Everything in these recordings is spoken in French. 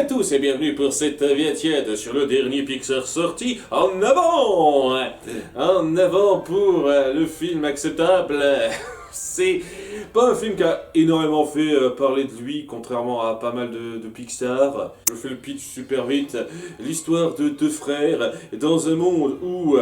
à tous et bienvenue pour cette vignette sur le dernier Pixar sorti. En avant! En avant pour le film acceptable. C'est pas un film qui a énormément fait parler de lui, contrairement à pas mal de Pixar. Je fais le pitch super vite. L'histoire de deux frères dans un monde où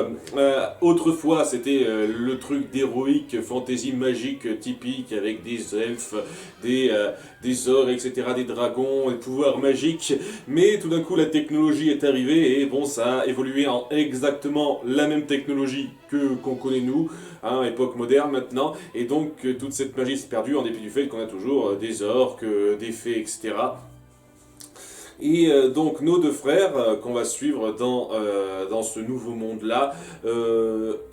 autrefois c'était le truc d'héroïque, fantasy magique typique avec des elfes, des ogres, etc., des dragons, des pouvoirs magiques. Mais tout d'un coup la technologie est arrivée et bon, ça a évolué en exactement la même technologie qu'on connaît nous, hein, époque moderne maintenant, et donc toute cette magie s'est perdue en dépit du fait qu'on a toujours des orques, des fées, etc. Et donc nos deux frères, qu'on va suivre dans ce nouveau monde-là,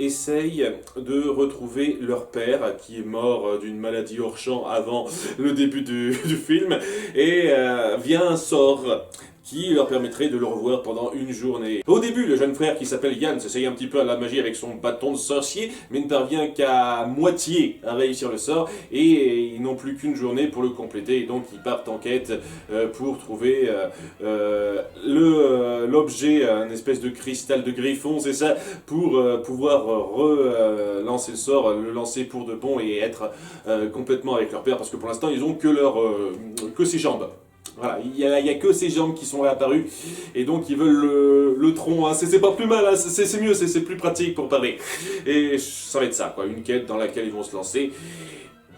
essayent de retrouver leur père, qui est mort d'une maladie hors champ avant le début du film, et via un sort qui leur permettrait de le revoir pendant une journée. Au début, le jeune frère qui s'appelle Yann s'essaye un petit peu à la magie avec son bâton de sorcier, mais ne parvient qu'à moitié à réussir le sort, et ils n'ont plus qu'une journée pour le compléter, et donc ils partent en quête pour trouver l'objet, une espèce de cristal de griffon, c'est ça, pour pouvoir relancer le sort, le lancer pour de bon et être complètement avec leur père, parce que pour l'instant ils ont que ses jambes. Voilà, il y a que ces jambes qui sont réapparues, et donc ils veulent le tronc, hein. C'est pas plus mal, hein. C'est mieux, c'est plus pratique pour parler. Et ça va être ça, quoi, une quête dans laquelle ils vont se lancer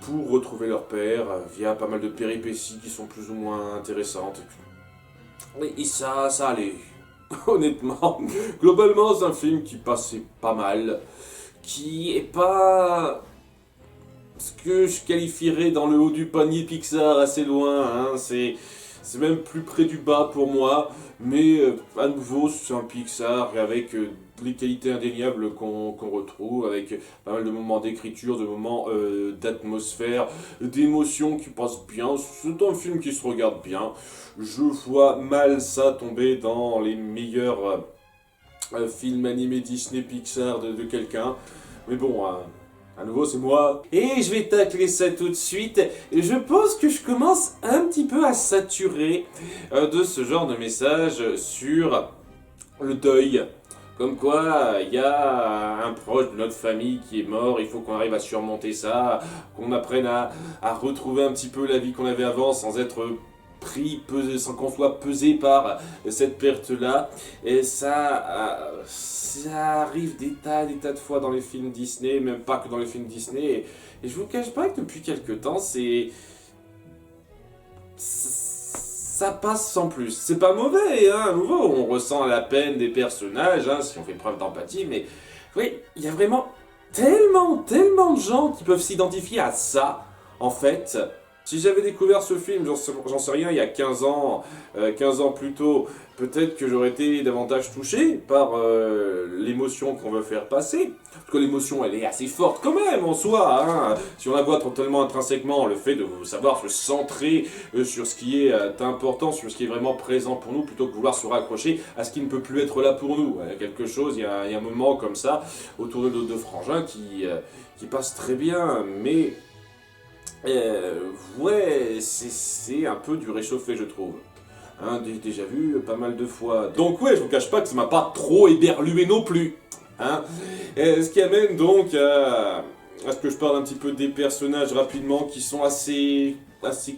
pour retrouver leur père, via pas mal de péripéties qui sont plus ou moins intéressantes. Et ça allait, honnêtement. Globalement, c'est un film qui passait pas mal, qui est pas ce que je qualifierais dans le haut du panier Pixar, assez loin, hein. C'est même plus près du bas pour moi, mais à nouveau c'est un Pixar avec les qualités indéniables qu'on retrouve, avec pas mal de moments d'écriture, de moments d'atmosphère, d'émotions qui passent bien. C'est un film qui se regarde bien. Je vois mal ça tomber dans les meilleurs films animés Disney Pixar de quelqu'un, mais bon... à nouveau, c'est moi. Et je vais tacler ça tout de suite. Je pense que je commence un petit peu à saturer de ce genre de message sur le deuil. Comme quoi, il y a un proche de notre famille qui est mort, il faut qu'on arrive à surmonter ça, qu'on apprenne à retrouver un petit peu la vie qu'on avait avant sans être pris, pesé, sans qu'on soit pesé par cette perte-là. Et ça arrive des tas de fois dans les films Disney, même pas que dans les films Disney. Et je vous cache pas que depuis quelques temps, ça passe sans plus. C'est pas mauvais, hein, à nouveau, on ressent la peine des personnages, hein, si on fait preuve d'empathie, mais oui, il y a vraiment tellement de gens qui peuvent s'identifier à ça, en fait. Si j'avais découvert ce film, j'en sais rien, il y a 15 ans plus tôt, peut-être que j'aurais été davantage touché par l'émotion qu'on veut faire passer. Parce que l'émotion, elle est assez forte quand même en soi, hein. Si on la voit totalement intrinsèquement, le fait de savoir se centrer sur ce qui est important, sur ce qui est vraiment présent pour nous, plutôt que vouloir se raccrocher à ce qui ne peut plus être là pour nous. Quelque chose, il y a un moment comme ça, autour de nos deux frangins, qui passe très bien, mais... ouais, c'est un peu du réchauffé, je trouve. Hein, déjà vu pas mal de fois. Donc ouais, je vous cache pas que ça m'a pas trop éberlué non plus. Hein. Ce qui amène donc à ce que je parle un petit peu des personnages rapidement, qui sont assez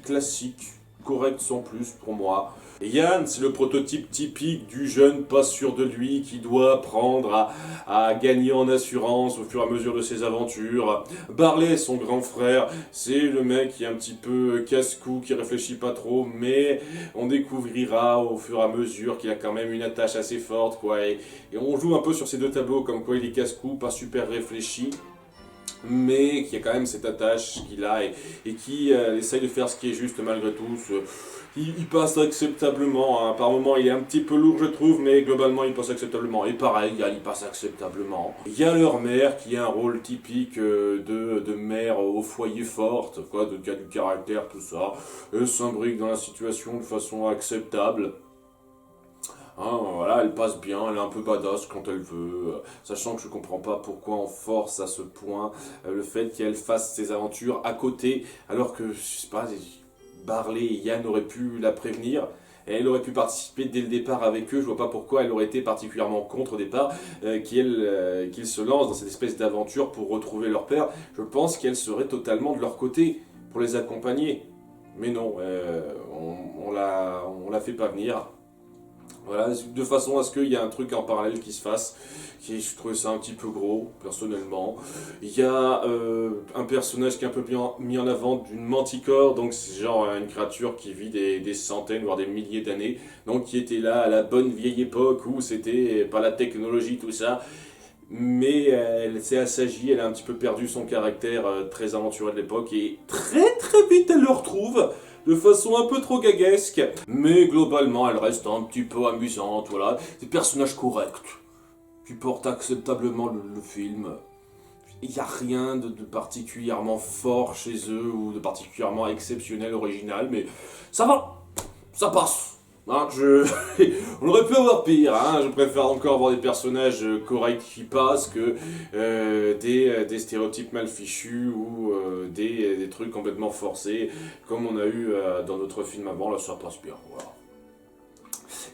classiques, corrects sans plus pour moi. Yann, c'est le prototype typique du jeune pas sûr de lui qui doit apprendre à gagner en assurance au fur et à mesure de ses aventures. Barley, son grand frère, c'est le mec qui est un petit peu casse-cou, qui réfléchit pas trop, mais on découvrira au fur et à mesure qu'il a quand même une attache assez forte, quoi. Et on joue un peu sur ces deux tableaux, comme quoi il est casse-cou, pas super réfléchi, mais qui a quand même cette attache qu'il a et qui essaye de faire ce qui est juste malgré tout. Il passe acceptablement, hein. Par moments il est un petit peu lourd je trouve, mais globalement il passe acceptablement. Et pareil, il passe acceptablement. Il y a leur mère qui a un rôle typique de mère au foyer forte, quoi, qui a du caractère, tout ça. Elle s'imbrique dans la situation de façon acceptable. Hein, voilà, elle passe bien, elle est un peu badass quand elle veut, sachant que je comprends pas pourquoi on force à ce point le fait qu'elle fasse ses aventures à côté, alors que, je sais pas, Barley et Yann auraient pu la prévenir. Elle aurait pu participer dès le départ avec eux, je vois pas pourquoi elle aurait été particulièrement contre au départ, qu'ils se lancent dans cette espèce d'aventure pour retrouver leur père. Je pense qu'elle serait totalement de leur côté pour les accompagner. Mais non, on la fait pas venir. Voilà, de façon à ce qu'il y ait un truc en parallèle qui se fasse, je trouvais ça un petit peu gros, personnellement. Il y a un personnage qui est un peu mis en avant d'une manticore, donc c'est genre une créature qui vit des centaines, voire des milliers d'années, donc qui était là à la bonne vieille époque où c'était pas la technologie, tout ça, mais elle s'est assagie, elle a un petit peu perdu son caractère très aventuré de l'époque, et très très vite elle le retrouve, de façon un peu trop gaguesque, mais globalement elle reste un petit peu amusante, voilà, des personnages corrects, qui portent acceptablement le film. Il n'y a rien de particulièrement fort chez eux, ou de particulièrement exceptionnel, original, mais ça va, ça passe. Hein, on aurait pu avoir pire, hein. Je préfère encore avoir des personnages corrects qui passent que des stéréotypes mal fichus ou des trucs complètement forcés, comme on a eu dans notre film avant, là ça passe bien, voilà.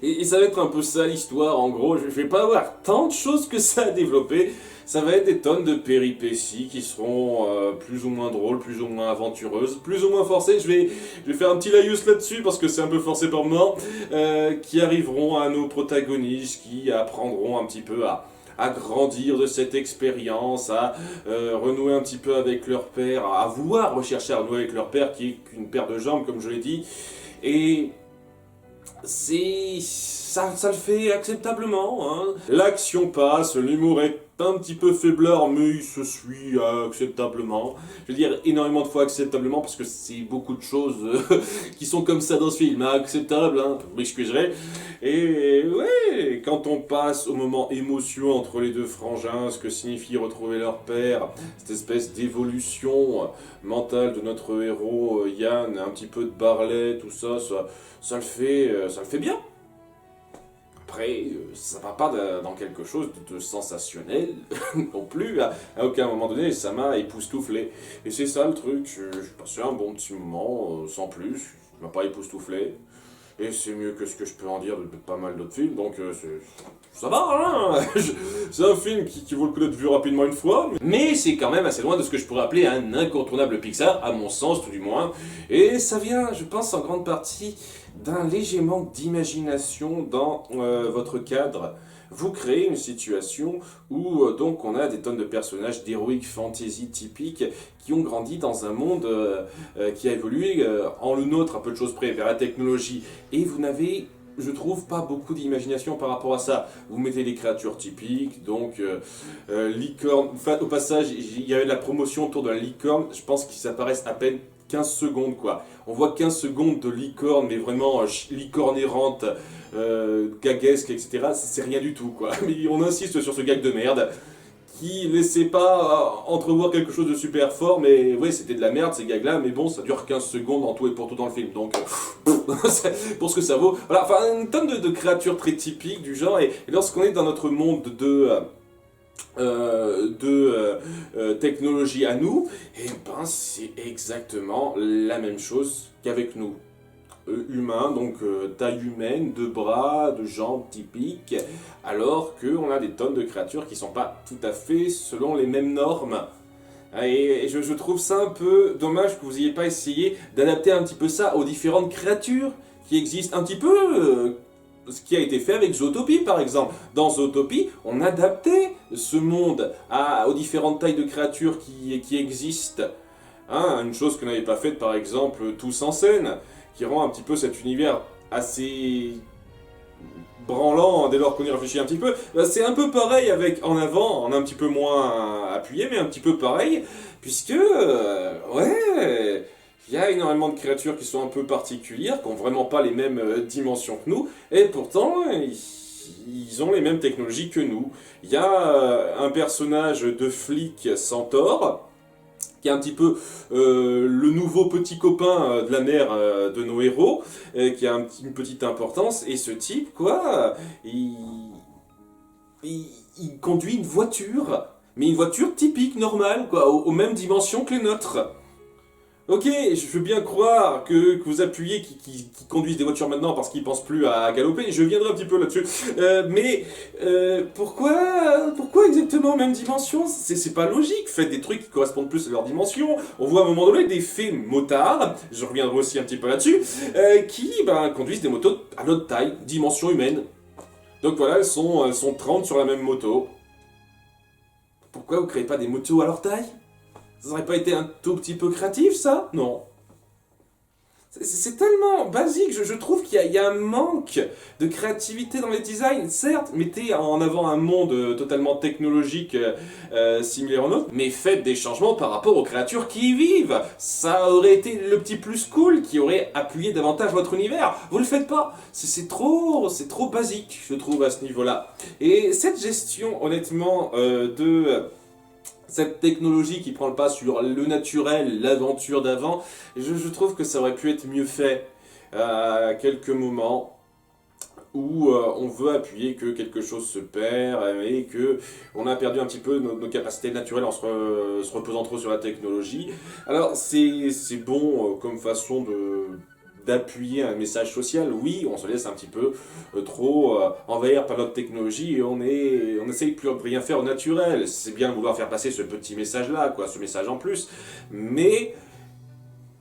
Et ça va être un peu ça l'histoire, en gros, je vais pas avoir tant de choses que ça à développer, ça va être des tonnes de péripéties qui seront plus ou moins drôles, plus ou moins aventureuses, plus ou moins forcées, je vais faire un petit laïus là-dessus parce que c'est un peu forcé par moment, qui arriveront à nos protagonistes, qui apprendront un petit peu à grandir de cette expérience, à renouer un petit peu avec leur père, à vouloir rechercher à renouer avec leur père qui est qu'une paire de jambes comme je l'ai dit, et ça le fait acceptablement, hein. L'action passe, l'humour est un petit peu faiblard, mais il se suit acceptablement. Je veux dire énormément de fois acceptablement, parce que c'est beaucoup de choses qui sont comme ça dans ce film, hein, acceptable, hein, vous m'excuserez. Et ouais, quand on passe au moment émotion entre les deux frangins, ce que signifie retrouver leur père, cette espèce d'évolution mentale de notre héros Yann, un petit peu de Barley, tout ça, ça le fait bien. Après, ça va pas dans quelque chose de sensationnel non plus. À aucun moment donné, ça m'a époustouflé. Et c'est ça le truc, j'ai passé un bon petit moment, sans plus. Ça m'a pas époustouflé. Et c'est mieux que ce que je peux en dire de pas mal d'autres films, donc ça va, hein. C'est un film qui vaut le coup d'être vu rapidement une fois, mais c'est quand même assez loin de ce que je pourrais appeler un incontournable Pixar, à mon sens tout du moins. Et ça vient, je pense, en grande partie d'un léger manque d'imagination dans votre cadre. Vous créez une situation où donc on a des tonnes de personnages d'heroic fantasy typiques qui ont grandi dans un monde qui a évolué en le nôtre à peu de choses près vers la technologie, et vous n'avez, je trouve, pas beaucoup d'imagination par rapport à ça. Vous mettez les créatures typiques, donc licorne, au passage il y avait de la promotion autour de la licorne, je pense qu'ils apparaissent à peine 15 secondes quoi. On voit 15 secondes de licorne, mais vraiment licorne errante, gaguesque, etc. C'est rien du tout quoi. Mais on insiste sur ce gag de merde qui laissait pas entrevoir quelque chose de super fort, mais ouais, c'était de la merde ces gags là, mais bon, ça dure 15 secondes en tout et pour tout dans le film, donc pour ce que ça vaut. Voilà, enfin, une tonne de créatures très typiques du genre, et lorsqu'on est dans notre monde de technologie à nous, et ben c'est exactement la même chose qu'avec nous. Humains, donc taille humaine, deux bras, deux jambes typiques, alors qu'on a des tonnes de créatures qui sont pas tout à fait selon les mêmes normes. Et je trouve ça un peu dommage que vous n'ayez pas essayé d'adapter un petit peu ça aux différentes créatures qui existent, un petit peu ce qui a été fait avec Zootopie par exemple. Dans Zootopie, on adaptait ce monde aux différentes tailles de créatures qui existent. Hein, une chose qu'on n'avait pas faite par exemple Tous en scène, qui rend un petit peu cet univers assez branlant dès lors qu'on y réfléchit un petit peu. C'est un peu pareil avec En Avant, en un petit peu moins appuyé, mais un petit peu pareil, puisque, ouais, il y a énormément de créatures qui sont un peu particulières, qui n'ont vraiment pas les mêmes dimensions que nous, et pourtant, ils ont les mêmes technologies que nous. Il y a un personnage de flic centaure, qui est un petit peu le nouveau petit copain de la mère de nos héros, qui a une petite importance, et ce type, quoi, il conduit une voiture, mais une voiture typique, normale, quoi, aux mêmes dimensions que les nôtres. Ok, je veux bien croire que vous appuyez qui conduisent des voitures maintenant parce qu'ils pensent plus à galoper, je viendrai un petit peu là-dessus. Pourquoi exactement même dimension? C'est pas logique, faites des trucs qui correspondent plus à leur dimension. On voit à un moment donné des faits motards, je reviendrai aussi un petit peu là-dessus, qui conduisent des motos à notre taille, dimension humaine. Donc voilà, elles sont 30 sur la même moto. Pourquoi vous créez pas des motos à leur taille? Ça aurait pas été un tout petit peu créatif, ça? Non. C'est tellement basique, je trouve qu'il y a un manque de créativité dans les designs. Certes, mettez en avant un monde totalement technologique similaire au nôtre, mais faites des changements par rapport aux créatures qui y vivent. Ça aurait été le petit plus cool qui aurait appuyé davantage votre univers. Vous le faites pas. C'est trop basique, je trouve, à ce niveau-là. Et cette gestion, honnêtement, cette technologie qui prend le pas sur le naturel, l'aventure d'avant, je trouve que ça aurait pu être mieux fait à quelques moments où on veut appuyer que quelque chose se perd et que on a perdu un petit peu nos capacités naturelles en se reposant trop sur la technologie. Alors c'est bon comme façon d'appuyer un message social, oui, on se laisse un petit peu trop envahir par notre technologie et on essaye de plus rien faire au naturel. C'est bien de vouloir faire passer ce petit message-là, quoi, ce message en plus, mais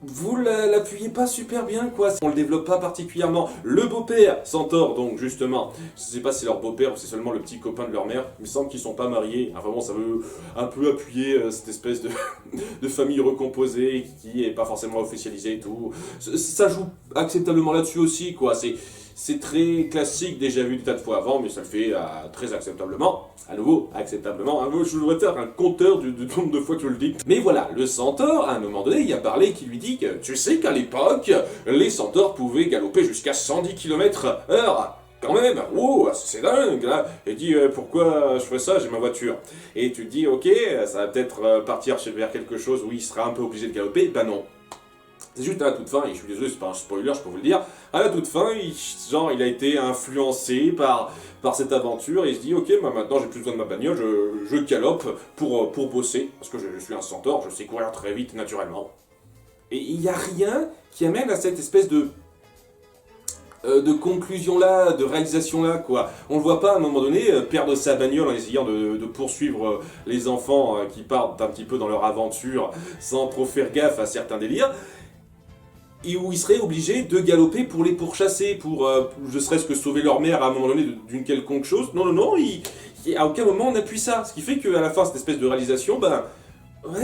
vous l'appuyez pas super bien, quoi. On le développe pas particulièrement. Le beau-père, Centaure, donc justement, je sais pas si c'est leur beau-père ou c'est seulement le petit copain de leur mère, il me semble qu'ils sont pas mariés. Enfin bon, ça veut un peu appuyer cette espèce de famille recomposée qui est pas forcément officialisée et tout. Ça joue acceptablement là-dessus aussi, quoi. C'est très classique, déjà vu des tas de fois avant, mais ça le fait très acceptablement. À nouveau, acceptablement. Je voudrais faire un compteur du nombre de fois que je le dis. Mais voilà, le centaure, à un moment donné, il y a parlé qui lui dit que tu sais qu'à l'époque, les centaures pouvaient galoper jusqu'à 110 km/h. Quand même, wow, c'est dingue là. Et dit pourquoi je ferais ça, j'ai ma voiture. Et tu te dis ok, ça va peut-être partir vers quelque chose où il sera un peu obligé de galoper. Ben non. C'est juste à la toute fin, et je suis désolé, c'est pas un spoiler, je peux vous le dire, à la toute fin, il a été influencé par cette aventure, et il se dit, ok, maintenant j'ai plus besoin de ma bagnole, je galope pour bosser, parce que je suis un centaure, je sais courir très vite naturellement. Et il n'y a rien qui amène à cette espèce de conclusion-là, de réalisation-là, quoi. On le voit pas à un moment donné perdre sa bagnole en essayant de poursuivre les enfants qui partent un petit peu dans leur aventure sans trop faire gaffe à certains délires. Et où ils seraient obligés de galoper pour les pourchasser, pour ne serait-ce que sauver leur mère à un moment donné d'une quelconque chose. Non, à aucun moment on appuie ça. Ce qui fait qu'à la fin, cette espèce de réalisation, ouais,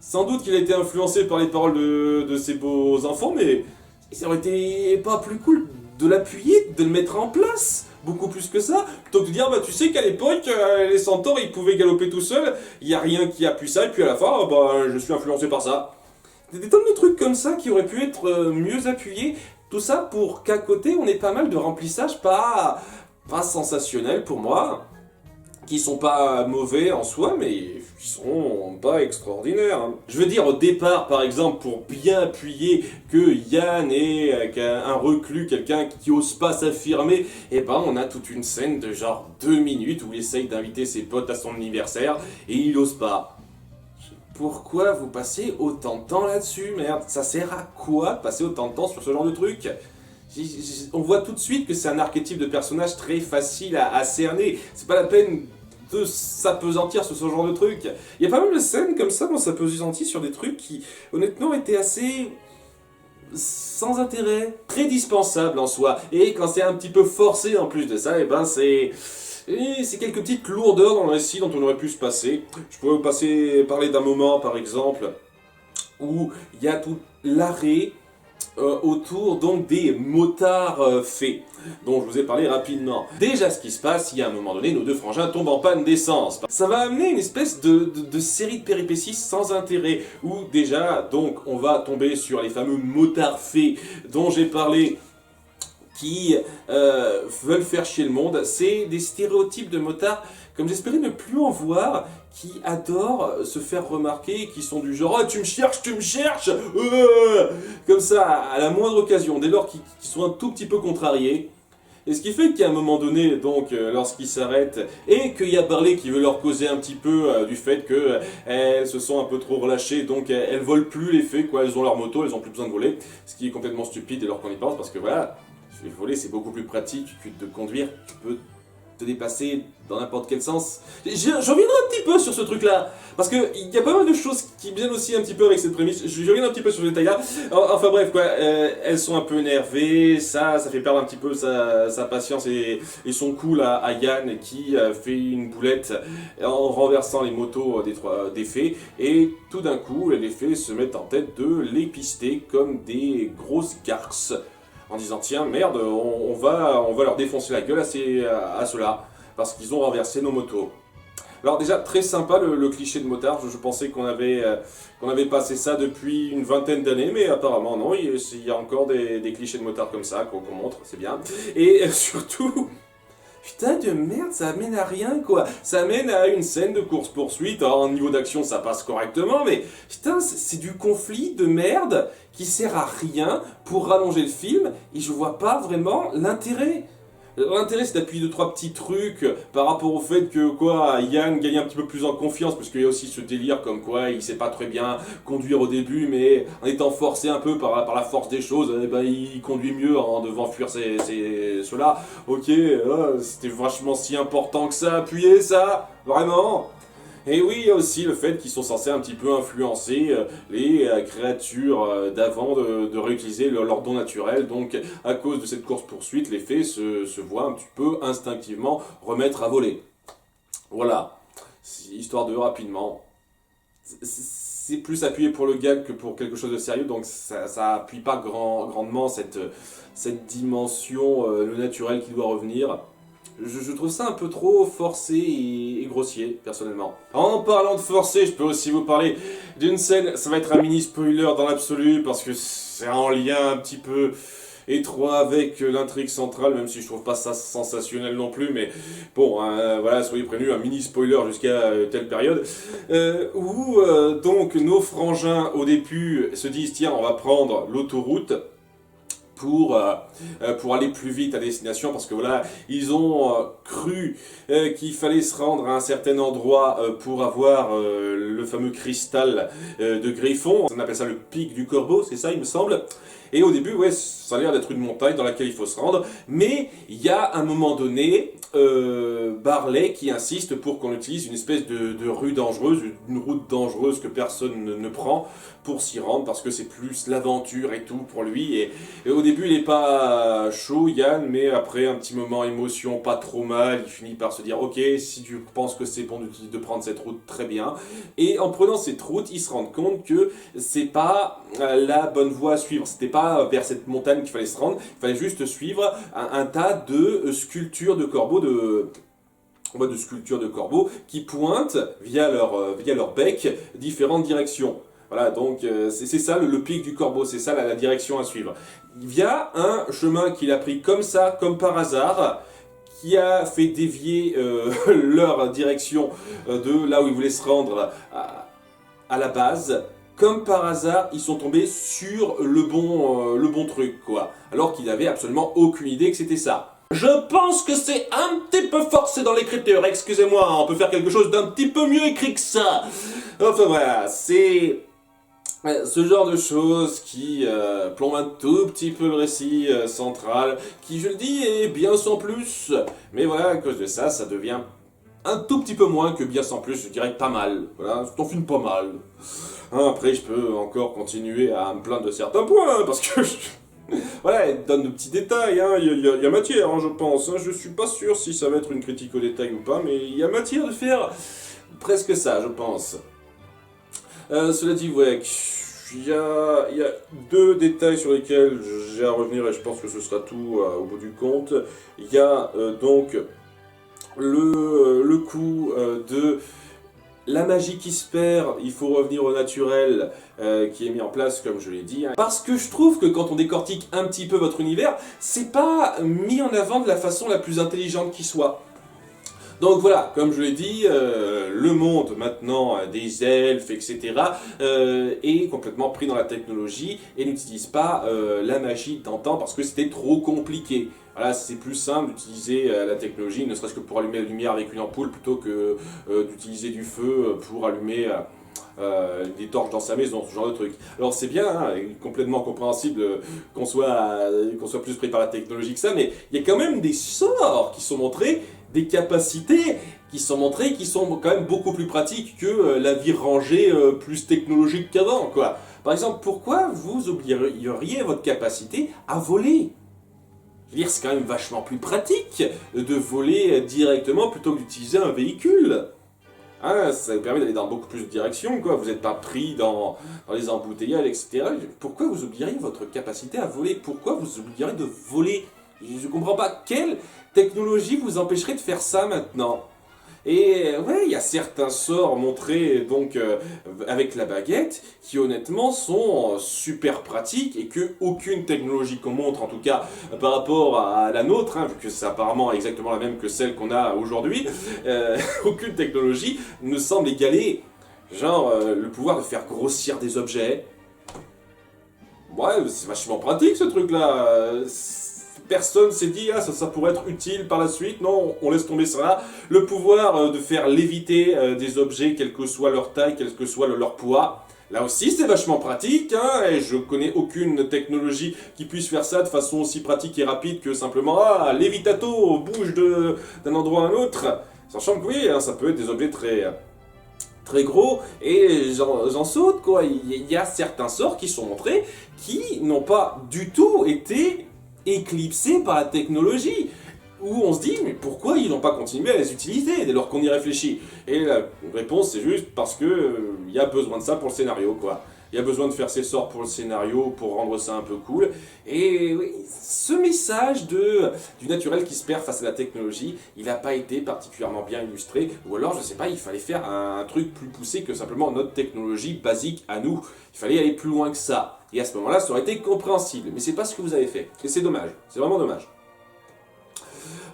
sans doute qu'il a été influencé par les paroles de ses beaux enfants, mais ça aurait été pas plus cool de l'appuyer, de le mettre en place. Beaucoup plus que ça, plutôt que de dire tu sais qu'à l'époque les centaures ils pouvaient galoper tout seuls, il n'y a rien qui appuie ça, et puis à la fin je suis influencé par ça. Des tonnes de trucs comme ça qui auraient pu être mieux appuyés. Tout ça pour qu'à côté, on ait pas mal de remplissages pas sensationnels pour moi, qui sont pas mauvais en soi, mais qui sont pas extraordinaires. Hein. Je veux dire, au départ, par exemple, pour bien appuyer que Yann est un reclus, quelqu'un qui ose pas s'affirmer, on a toute une scène de genre 2 minutes où il essaye d'inviter ses potes à son anniversaire et il ose pas. Pourquoi vous passez autant de temps là-dessus, merde? Ça sert à quoi de passer autant de temps sur ce genre de truc? On voit tout de suite que c'est un archétype de personnage très facile à cerner. C'est pas la peine de s'apesantir sur ce genre de truc. Il y a pas mal de scènes comme ça où on s'apesantit sur des trucs qui, honnêtement, étaient assez sans intérêt, très dispensables en soi. Et quand c'est un petit peu forcé en plus de ça, c'est quelques petites lourdeurs dans le récit dont on aurait pu se passer. Je pourrais vous parler d'un moment, par exemple, où il y a tout l'arrêt autour donc des motards fées, dont je vous ai parlé rapidement. Déjà, ce qui se passe, il y a un moment donné, nos deux frangins tombent en panne d'essence. Ça va amener une espèce de série de péripéties sans intérêt, où déjà, donc, on va tomber sur les fameux motards fées dont j'ai parlé, qui veulent faire chier le monde. C'est des stéréotypes de motards, comme j'espérais ne plus en voir, qui adorent se faire remarquer, qui sont du genre « Ah, tu me cherches !» Comme ça, à la moindre occasion, dès lors qu'ils sont un tout petit peu contrariés, Et ce qui fait qu'à un moment donné, donc, lorsqu'ils s'arrêtent, et qu'il y a Barley qui veut leur causer un petit peu du fait qu'elles se sont un peu trop relâchées, donc elles volent plus les fées, quoi, elles ont leur moto, elles ont plus besoin de voler, ce qui est complètement stupide dès lors qu'on y pense, parce que voilà, voler c'est beaucoup plus pratique que de conduire, tu peux te déplacer dans n'importe quel sens. J'en reviendrai un petit peu sur ce truc-là, parce qu'il y a pas mal de choses qui viennent aussi un petit peu avec cette prémisse. Je reviens un petit peu sur ce détail-là. Enfin bref, quoi, elles sont un peu énervées, ça fait perdre un petit peu sa patience et son cool à Yann qui fait une boulette en renversant les motos des fées, et tout d'un coup, les fées se mettent en tête de les pister comme des grosses garces, en disant tiens merde, on va leur défoncer la gueule à ceux-là, parce qu'ils ont renversé nos motos. Alors déjà, très sympa le cliché de motard, je pensais qu'on avait passé ça depuis une vingtaine d'années, mais apparemment non, il y a encore des clichés de motard comme ça qu'on montre, c'est bien. Et surtout, putain de merde, ça amène à rien quoi. Ça amène à une scène de course-poursuite. Alors, en niveau d'action, ça passe correctement, mais putain, c'est du conflit de merde qui sert à rien pour rallonger le film, et je vois pas vraiment l'intérêt. L'intérêt, c'est d'appuyer 2-3 petits trucs par rapport au fait que quoi, Yann gagne un petit peu plus en confiance, parce qu'il y a aussi ce délire comme quoi il sait pas très bien conduire au début, mais en étant forcé un peu par la force des choses, eh ben, il conduit mieux en devant fuir ceux-là. Ok, c'était vachement si important que ça, appuyer ça, vraiment. Et oui, il y a aussi le fait qu'ils sont censés un petit peu influencer les créatures d'avant de réutiliser leur don naturel. Donc, à cause de cette course-poursuite, les fées se voient un petit peu instinctivement remettre à voler. Voilà, histoire de rapidement. C'est plus appuyé pour le gag que pour quelque chose de sérieux, donc ça appuie pas grandement cette dimension, le naturel qui doit revenir. Je trouve ça un peu trop forcé et grossier, personnellement. En parlant de forcé, je peux aussi vous parler d'une scène, ça va être un mini spoiler dans l'absolu, parce que c'est en lien un petit peu étroit avec l'intrigue centrale, même si je trouve pas ça sensationnel non plus, mais bon, voilà, soyez prévenus, un mini spoiler jusqu'à telle période, où donc nos frangins au début se disent tiens, on va prendre l'autoroute pour aller plus vite à destination, parce que voilà, ils ont cru qu'il fallait se rendre à un certain endroit pour avoir le fameux cristal de Griffon. On appelle ça le pic du Corbeau, c'est ça il me semble. Et au début, ouais, ça a l'air d'être une montagne dans laquelle il faut se rendre, mais il y a un moment donné Barley qui insiste pour qu'on utilise une espèce de rue dangereuse, une route dangereuse que personne ne prend pour s'y rendre, parce que c'est plus l'aventure et tout pour lui. Et au début, il est pas chaud, Yann, mais après un petit moment émotion, pas trop mal, il finit par se dire ok, si tu penses que c'est bon de prendre cette route, très bien. Et en prenant cette route, il se rend compte que c'est pas la bonne voie à suivre, c'était pas vers cette montagne qu'il fallait se rendre, il fallait juste suivre un tas de sculptures de corbeaux, de sculptures de corbeaux qui pointent via leur bec différentes directions. Voilà, donc c'est ça le pic du Corbeau, c'est ça la direction à suivre. Il y a un chemin qu'il a pris comme ça, comme par hasard, qui a fait dévier leur direction de là où ils voulaient se rendre à la base. Comme par hasard, ils sont tombés sur le bon truc, quoi. Alors qu'ils n'avaient absolument aucune idée que c'était ça. Je pense que c'est un petit peu forcé dans l'écriture, excusez-moi, on peut faire quelque chose d'un petit peu mieux écrit que ça. Enfin voilà, c'est ce genre de choses qui plombe un tout petit peu le récit central, qui, je le dis, est bien sans plus. Mais voilà, à cause de ça, ça devient un tout petit peu moins que bien sans plus, je dirais pas mal. Voilà, c'est un film pas mal. Après, je peux encore continuer à me plaindre de certains points, parce que voilà, elle donne de petits détails, hein. Il y a matière, hein, je pense. Hein. Je suis pas sûr si ça va être une critique au détail ou pas, mais il y a matière de faire presque ça, je pense. Cela dit, ouais, il y a deux détails sur lesquels j'ai à revenir, et je pense que ce sera tout au bout du compte. Il y a donc le coup de la magie qui se perd, il faut revenir au naturel qui est mis en place, comme je l'ai dit. Hein. Parce que je trouve que quand on décortique un petit peu votre univers, c'est pas mis en avant de la façon la plus intelligente qui soit. Donc voilà, comme je l'ai dit, le monde maintenant des elfes, etc., est complètement pris dans la technologie et n'utilise pas la magie d'antan parce que c'était trop compliqué. Voilà, c'est plus simple d'utiliser la technologie, ne serait-ce que pour allumer la lumière avec une ampoule, plutôt que d'utiliser du feu pour allumer des torches dans sa maison, ce genre de truc. Alors c'est bien, hein, complètement compréhensible qu'on soit plus pris par la technologie que ça, mais il y a quand même des sorts qui sont montrés, des capacités qui sont montrées, qui sont quand même beaucoup plus pratiques que la vie rangée plus technologique qu'avant, quoi. Par exemple, pourquoi vous oublieriez votre capacité à voler? Je veux dire, c'est quand même vachement plus pratique de voler directement plutôt que d'utiliser un véhicule. Hein, ça vous permet d'aller dans beaucoup plus de directions, quoi. Vous n'êtes pas pris dans les embouteillages, etc. Pourquoi vous oublieriez votre capacité à voler? Pourquoi vous oublieriez de voler? Je ne comprends pas. Quelle technologie vous empêcherait de faire ça maintenant? Et ouais, il y a certains sorts montrés donc avec la baguette qui honnêtement sont super pratiques et que aucune technologie qu'on montre, en tout cas par rapport à la nôtre, hein, vu que c'est apparemment exactement la même que celle qu'on a aujourd'hui, aucune technologie ne semble égaler, genre le pouvoir de faire grossir des objets. Ouais, c'est vachement pratique ce truc-là. Personne s'est dit, ah, ça pourrait être utile par la suite. Non, on laisse tomber ça. Le pouvoir de faire léviter des objets, quelle que soit leur taille, quel que soit leur poids. Là aussi, c'est vachement pratique, hein, et je connais aucune technologie qui puisse faire ça de façon aussi pratique et rapide que simplement, ah, lévitato, bouge d'un endroit à un autre. Sachant que oui, hein, ça peut être des objets très gros, et j'en saute, quoi. Il y a certains sorts qui sont montrés qui n'ont pas du tout été éclipsés par la technologie, où on se dit, mais pourquoi ils n'ont pas continué à les utiliser dès lors qu'on y réfléchit? Et la réponse, c'est juste parce que il y a besoin de ça pour le scénario, quoi. Il y a besoin de faire ces sorts pour le scénario, pour rendre ça un peu cool. Et oui, ce message du naturel qui se perd face à la technologie, il n'a pas été particulièrement bien illustré. Ou alors, je sais pas, il fallait faire un truc plus poussé que simplement notre technologie basique à nous. Il fallait aller plus loin que ça. Et à ce moment-là, ça aurait été compréhensible. Mais c'est pas ce que vous avez fait. Et c'est dommage. C'est vraiment dommage.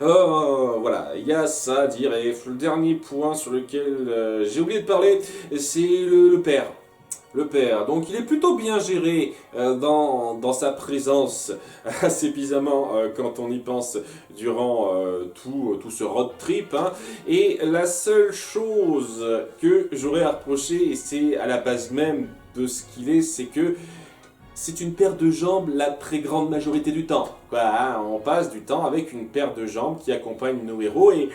Voilà, il y a ça à dire. Et le dernier point sur lequel j'ai oublié de parler, c'est le père. Le père, donc il est plutôt bien géré dans sa présence, assez bizarrement quand on y pense durant tout ce road trip. Hein. Et la seule chose que j'aurais à reprocher, et c'est à la base même de ce qu'il est, c'est que c'est une paire de jambes la très grande majorité du temps. Quoi, hein, on passe du temps avec une paire de jambes qui accompagne nos héros et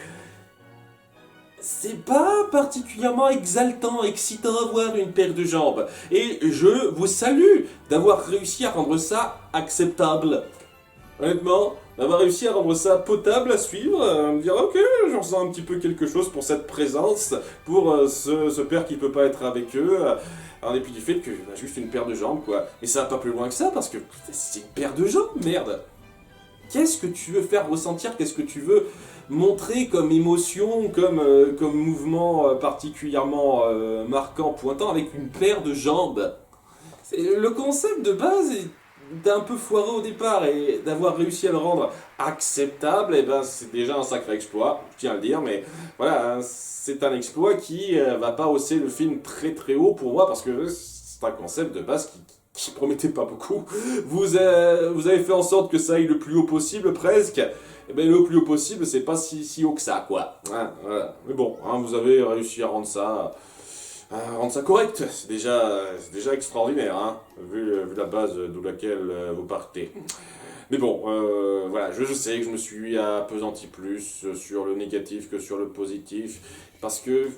c'est pas particulièrement exaltant, excitant à voir une paire de jambes. Et je vous salue d'avoir réussi à rendre ça acceptable. Honnêtement, d'avoir réussi à rendre ça potable à suivre, me dire ok, j'en sens un petit peu quelque chose pour cette présence, pour ce père qui peut pas être avec eux. En dépit du fait que juste une paire de jambes, quoi. Mais ça va pas plus loin que ça, parce que c'est une paire de jambes, merde. Qu'est-ce que tu veux faire ressentir? Qu'est-ce que tu veux montrer comme émotion, comme mouvement particulièrement marquant, pointant, avec une paire de jambes? Le concept de base est un peu foireux au départ, et d'avoir réussi à le rendre acceptable, et ben c'est déjà un sacré exploit, je tiens à le dire, mais voilà, hein, c'est un exploit qui va pas hausser le film très très haut pour moi, parce que c'est un concept de base qui promettait pas beaucoup. Vous avez fait en sorte que ça aille le plus haut possible, presque. Et bien le plus haut possible, c'est pas si haut que ça, quoi. Hein, voilà. Mais bon, hein, vous avez réussi à rendre ça correct. C'est déjà extraordinaire, hein, vu la base d'où laquelle vous partez. Mais bon, voilà, je sais que je me suis appesanti plus sur le négatif que sur le positif, parce que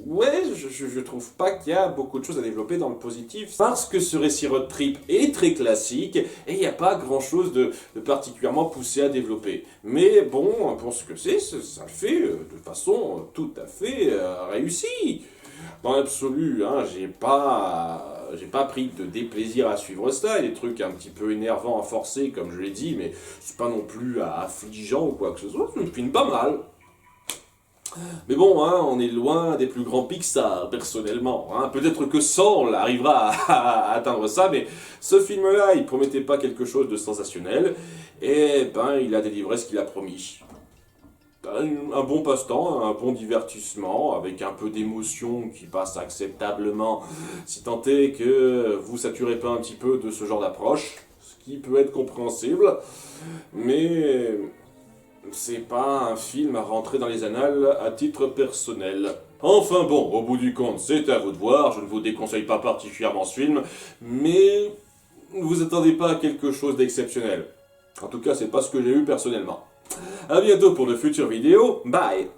ouais, je trouve pas qu'il y a beaucoup de choses à développer dans le positif, parce que ce récit road trip est très classique, et il n'y a pas grand chose de particulièrement poussé à développer. Mais bon, pour ce que c'est, ça le fait de façon tout à fait réussie. Dans l'absolu, hein, j'ai pas pris de déplaisir à suivre ça, il y a des trucs un petit peu énervants à forcer, comme je l'ai dit, mais c'est pas non plus affligeant ou quoi que ce soit, c'est une film pas mal. Mais bon, hein, on est loin des plus grands Pixar, personnellement. Hein. Peut-être que Soul arrivera à atteindre ça, mais ce film-là, il promettait pas quelque chose de sensationnel, et ben, il a délivré ce qu'il a promis. un bon passe-temps, un bon divertissement, avec un peu d'émotion qui passe acceptablement, si tant est que vous saturez pas un petit peu de ce genre d'approche, ce qui peut être compréhensible, mais c'est pas un film à rentrer dans les annales à titre personnel. Enfin bon, au bout du compte, c'est à vous de voir, je ne vous déconseille pas particulièrement ce film, mais ne vous attendez pas à quelque chose d'exceptionnel. En tout cas, c'est pas ce que j'ai eu personnellement. A bientôt pour de futures vidéos, bye!